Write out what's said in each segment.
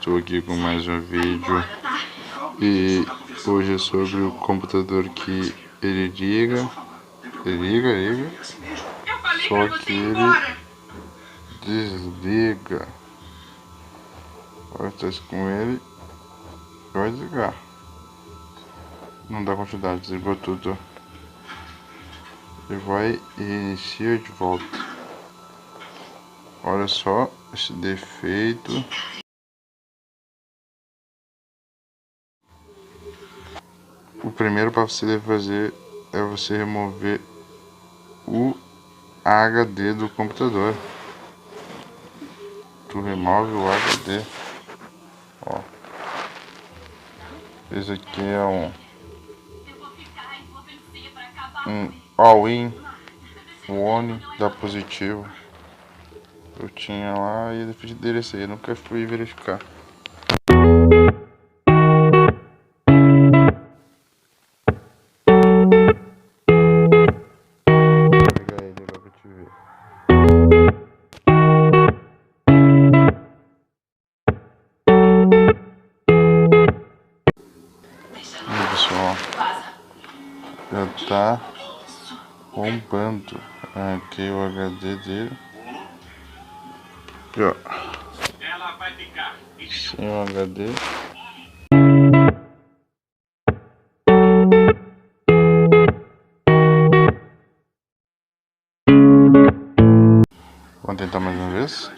estou aqui com mais um vídeo e hoje é sobre o computador que ele liga, só que ele desliga. Agora estou com ele, vai desligar, não dá continuidade, desligou tudo e vai iniciar de volta. Olha só esse defeito. O primeiro para você deve fazer é você remover o HD do computador. Tu remove o HD. Ó. Esse aqui é um all-in One da Positivo. Eu tinha lá e ele fez endereço aí, eu nunca fui verificar. Pessoal, já tá bombando aqui o HD dele. Aqui, ó, sem o HD. Vamos tentar mais uma vez.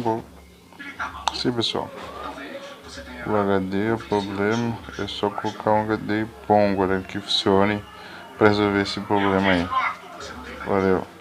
Bom. Sim, pessoal, o HD, o problema é só colocar um HD bom agora que funcione para resolver esse problema aí. Valeu.